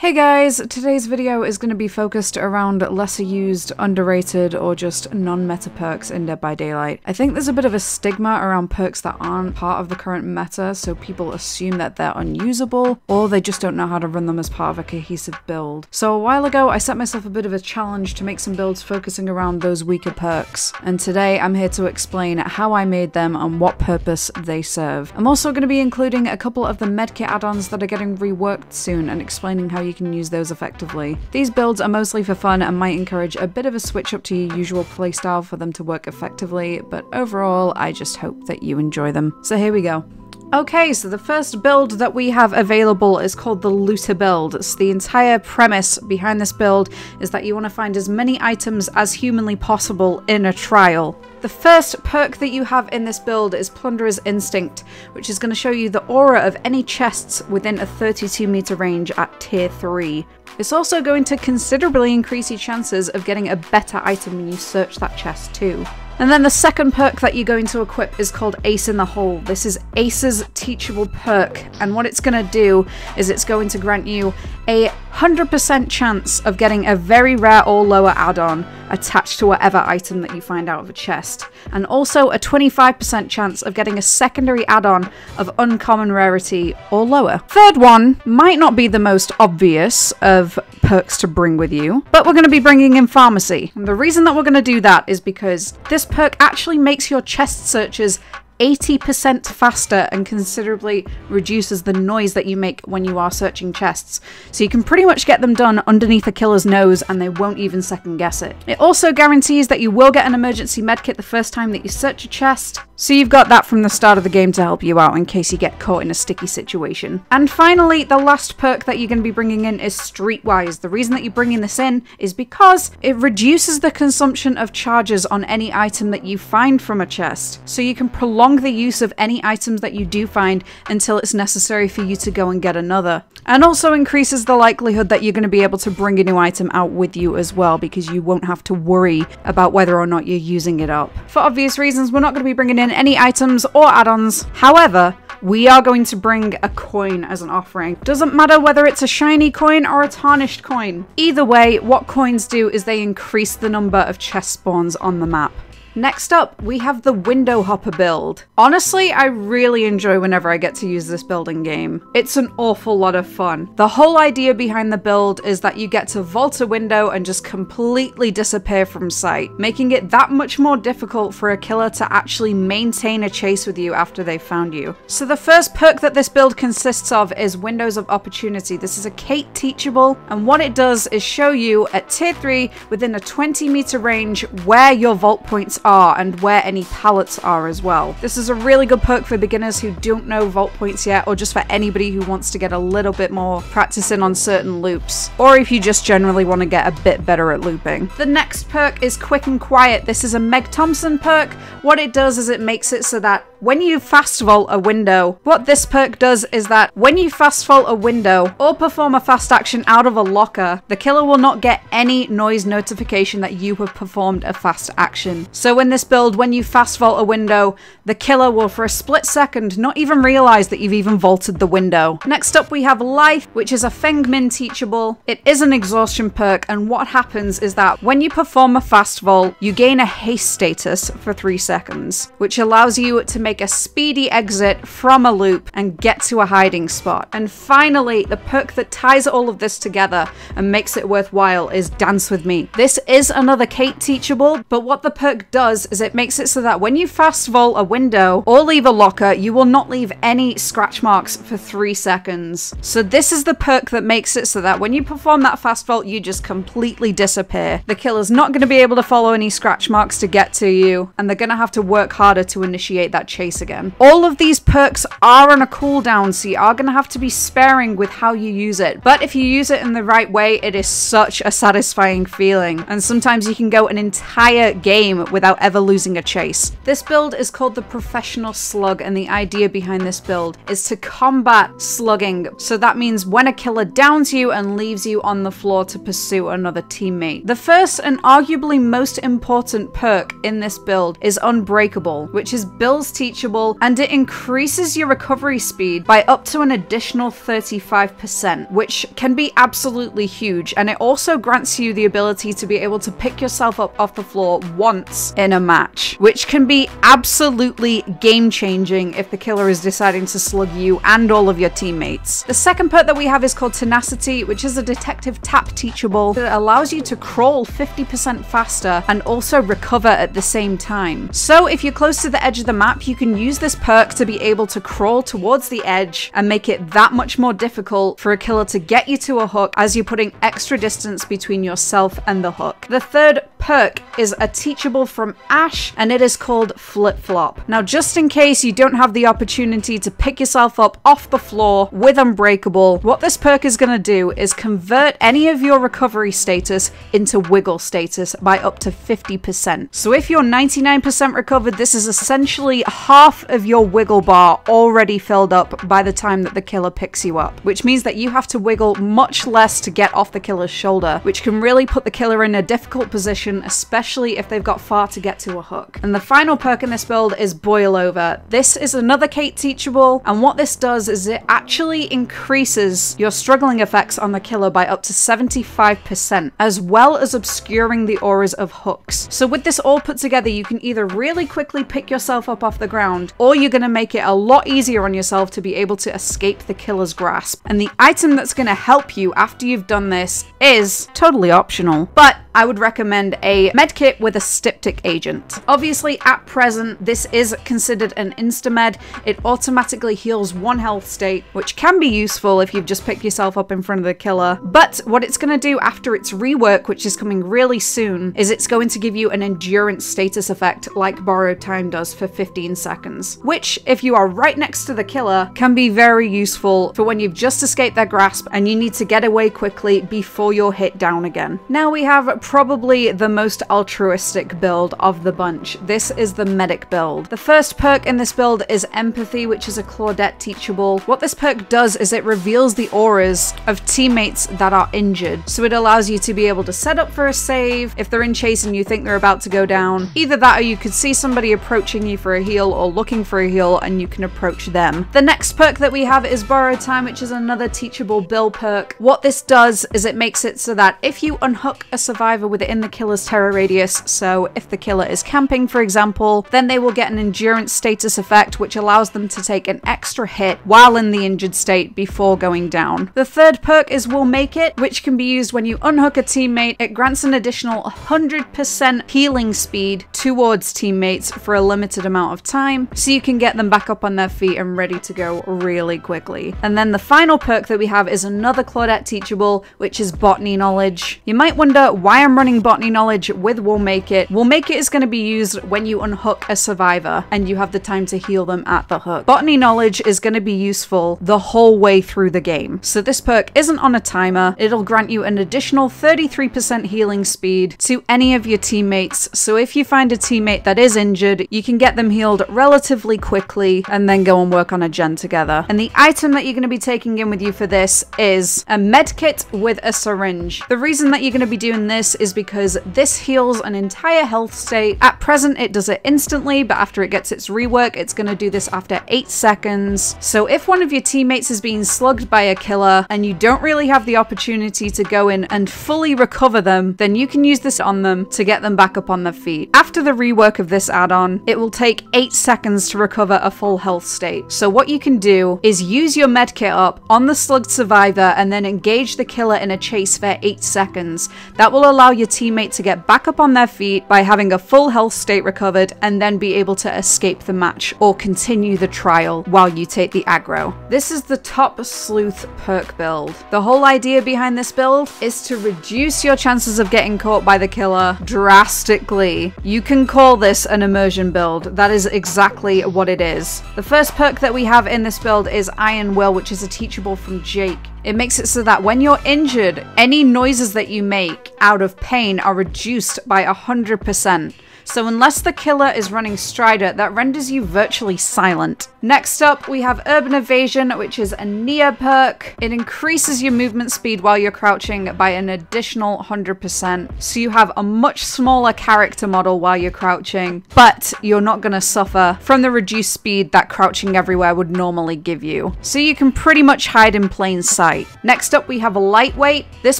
Hey guys, today's video is going to be focused around lesser used, underrated, or just non-meta perks in Dead by Daylight. I think there's a bit of a stigma around perks that aren't part of the current meta, so people assume that they're unusable, or they just don't know how to run them as part of a cohesive build. So a while ago, I set myself a bit of a challenge to make some builds focusing around those weaker perks, and today I'm here to explain how I made them and what purpose they serve. I'm also going to be including a couple of the medkit add-ons that are getting reworked soon and explaining how you can use those effectively. These builds are mostly for fun and might encourage a bit of a switch up to your usual playstyle for them to work effectively, but overall I just hope that you enjoy them. So here we go. Okay, so the first build that we have available is called the Looter build. So the entire premise behind this build is that you want to find as many items as humanly possible in a trial. The first perk that you have in this build is Plunderer's Instinct, which is going to show you the aura of any chests within a 32 meter range at tier 3. It's also going to considerably increase your chances of getting a better item when you search that chest too. And then the second perk that you're going to equip is called Ace in the Hole. This is Ace's teachable perk, and what it's going to do is it's going to grant you a 100% chance of getting a very rare or lower add-on attached to whatever item that you find out of a chest, and also a 25% chance of getting a secondary add-on of uncommon rarity or lower. Third one might not be the most obvious of perks to bring with you, but we're going to be bringing in Pharmacy. And the reason that we're going to do that is because this perk actually makes your chest searches 80% faster and considerably reduces the noise that you make when you are searching chests. So you can pretty much get them done underneath a killer's nose and they won't even second guess it. It also guarantees that you will get an emergency medkit the first time that you search a chest. So you've got that from the start of the game to help you out in case you get caught in a sticky situation. And finally, the last perk that you're going to be bringing in is Streetwise. The reason that you're bringing this in is because it reduces the consumption of charges on any item that you find from a chest. So you can prolong the use of any items that you do find until it's necessary for you to go and get another. And also increases the likelihood that you're going to be able to bring a new item out with you as well, because you won't have to worry about whether or not you're using it up. For obvious reasons, we're not going to be bringing in any items or add-ons. However, we are going to bring a coin as an offering. Doesn't matter whether it's a shiny coin or a tarnished coin. Either way, what coins do is they increase the number of chest spawns on the map. Next up, we have the Window Hopper build. Honestly, I really enjoy whenever I get to use this build in game. It's an awful lot of fun. The whole idea behind the build is that you get to vault a window and just completely disappear from sight, making it that much more difficult for a killer to actually maintain a chase with you after they've found you. So the first perk that this build consists of is Windows of Opportunity. This is a Kate teachable, and what it does is show you at tier 3 within a 20 meter range where your vault points are and where any pallets are as well. This is a really good perk for beginners who don't know vault points yet, or just for anybody who wants to get a little bit more practice in on certain loops, or if you just generally want to get a bit better at looping. The next perk is Quick and Quiet. This is a Meg Thompson perk. What it does is it makes it so that when you fast vault a window, what this perk does is that when you fast vault a window or perform a fast action out of a locker, the killer will not get any noise notification that you have performed a fast action. So in this build, when you fast vault a window, the killer will for a split second not even realize that you've even vaulted the window. Next up we have Life, which is a Feng Min teachable. It is an exhaustion perk, and what happens is that when you perform a fast vault, you gain a haste status for 3 seconds, which allows you to make a speedy exit from a loop and get to a hiding spot. And finally, the perk that ties all of this together and makes it worthwhile is Dance With Me. This is another Kate teachable, but what the perk does is it makes it so that when you fast vault a window or leave a locker, you will not leave any scratch marks for 3 seconds. So this is the perk that makes it so that when you perform that fast vault, you just completely disappear. The killer's not going to be able to follow any scratch marks to get to you, and they're going to have to work harder to initiate that chase again. All of these perks are on a cooldown, so you are going to have to be sparing with how you use it. But if you use it in the right way, it is such a satisfying feeling, and sometimes you can go an entire game without ever losing a chase. This build is called the Professional Slug, and the idea behind this build is to combat slugging. So that means when a killer downs you and leaves you on the floor to pursue another teammate. The first and arguably most important perk in this build is Unbreakable, which is Bill's teachable teachable, and it increases your recovery speed by up to an additional 35%, which can be absolutely huge, and it also grants you the ability to be able to pick yourself up off the floor once in a match, which can be absolutely game-changing if the killer is deciding to slug you and all of your teammates. The second perk that we have is called Tenacity, which is a detective tap teachable that allows you to crawl 50% faster and also recover at the same time. So if you're close to the edge of the map, you can use this perk to be able to crawl towards the edge and make it that much more difficult for a killer to get you to a hook, as you're putting extra distance between yourself and the hook. The third perk is a teachable from Ash, and it is called Flip Flop. Now, just in case you don't have the opportunity to pick yourself up off the floor with Unbreakable, what this perk is going to do is convert any of your recovery status into wiggle status by up to 50%. So if you're 99% recovered, this is essentially half of your wiggle bar already filled up by the time that the killer picks you up, which means that you have to wiggle much less to get off the killer's shoulder, which can really put the killer in a difficult position, especially if they've got far to get to a hook. And the final perk in this build is Boil Over. This is another Kate teachable, and what this does is it actually increases your struggling effects on the killer by up to 75%, as well as obscuring the auras of hooks. So with this all put together, you can either really quickly pick yourself up off the ground, or you're going to make it a lot easier on yourself to be able to escape the killer's grasp. And the item that's going to help you after you've done this is totally optional, but I would recommend a medkit with a styptic agent. Obviously, at present, this is considered an insta-med. It automatically heals 1 health state, which can be useful if you've just picked yourself up in front of the killer. But what it's going to do after its rework, which is coming really soon, is it's going to give you an endurance status effect like Borrowed Time does for 15 seconds, which, if you are right next to the killer, can be very useful for when you've just escaped their grasp and you need to get away quickly before you're hit down again. Now we have probably the most altruistic build of the bunch. This is the medic build. The first perk in this build is Empathy, which is a Claudette teachable. What this perk does is it reveals the auras of teammates that are injured. So it allows you to be able to set up for a save if they're in chase and you think they're about to go down. Either that, or you could see somebody approaching you for a heal or looking for a heal and you can approach them. The next perk that we have is Borrowed Time, which is another teachable Bill perk. What this does is it makes it so that if you unhook a survivor within the killer's terror radius, so if the killer is camping, for example, then they will get an endurance status effect, which allows them to take an extra hit while in the injured state before going down. The third perk is We'll Make It, which can be used when you unhook a teammate. It grants an additional 100% healing speed towards teammates for a limited amount of time, so you can get them back up on their feet and ready to go really quickly. And then the final perk that we have is another Claudette teachable, which is Botany Knowledge. You might wonder why I'm running Botany Knowledge with We'll Make It. We'll Make It is going to be used when you unhook a survivor and you have the time to heal them at the hook. Botany Knowledge is going to be useful the whole way through the game. So this perk isn't on a timer. It'll grant you an additional 33% healing speed to any of your teammates. So if you find a teammate that is injured, you can get them healed relatively quickly and then go and work on a gen together. And the item that you're going to be taking in with you for this is a medkit with a syringe. The reason that you're going to be doing this is because this heals an entire health state. At present, it does it instantly, but after it gets its rework, it's going to do this after 8 seconds. So if one of your teammates is being slugged by a killer and you don't really have the opportunity to go in and fully recover them, then you can use this on them to get them back up on their feet. After the rework of this add-on, it will take 8 seconds to recover a full health state. So what you can do is use your medkit up on the slugged survivor and then engage the killer in a chase for 8 seconds. That will allow your teammate to get back up on their feet by having a full health state recovered and then be able to escape the match or continue the trial while you take the aggro. This is the top sleuth perk build. The whole idea behind this build is to reduce your chances of getting caught by the killer drastically. You can call this an immersion build. That is exactly what it is. The first perk that we have in this build is Iron Will, which is a teachable from Jake. It makes it so that when you're injured, any noises that you make out of pain are reduced by 100%. so unless the killer is running Strider, that renders you virtually silent. Next up, we have Urban Evasion, which is a Nia perk. It increases your movement speed while you're crouching by an additional 100%, so you have a much smaller character model while you're crouching, but you're not going to suffer from the reduced speed that crouching everywhere would normally give you. So you can pretty much hide in plain sight. Next up, we have a Lightweight. This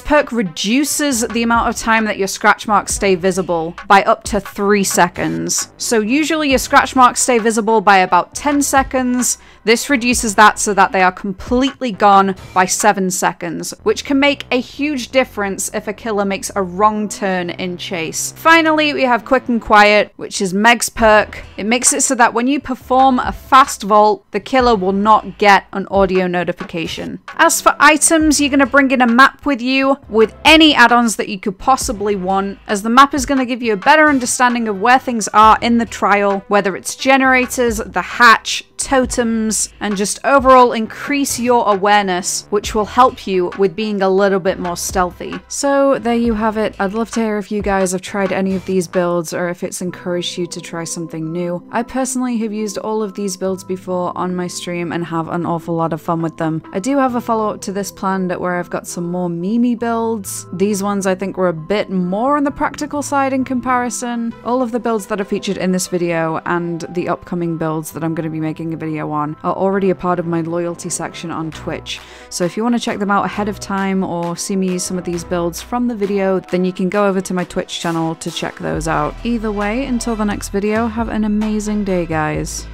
perk reduces the amount of time that your scratch marks stay visible by up to 3 seconds. So usually your scratch marks stay visible by about 10 seconds. This reduces that so that they are completely gone by 7 seconds, which can make a huge difference if a killer makes a wrong turn in chase. Finally, we have Quick and Quiet, which is Meg's perk. It makes it so that when you perform a fast vault, the killer will not get an audio notification. As for items, you're going to bring in a map with you with any add-ons that you could possibly want, as the map is going to give you a better understanding of where things are in the trial, whether it's generators, the hatch, totems, and just overall increase your awareness, which will help you with being a little bit more stealthy. So there you have it. I'd love to hear if you guys have tried any of these builds or if it's encouraged you to try something new. I personally have used all of these builds before on my stream and have an awful lot of fun with them. I do have a follow-up to this planned where I've got some more memey builds. These ones I think were a bit more on the practical side in comparison. All of the builds that are featured in this video and the upcoming builds that I'm going to be making a video on are already a part of my loyalty section on Twitch. So if you want to check them out ahead of time or see me use some of these builds from the video, then you can go over to my Twitch channel to check those out. Either way, until the next video, have an amazing day, guys.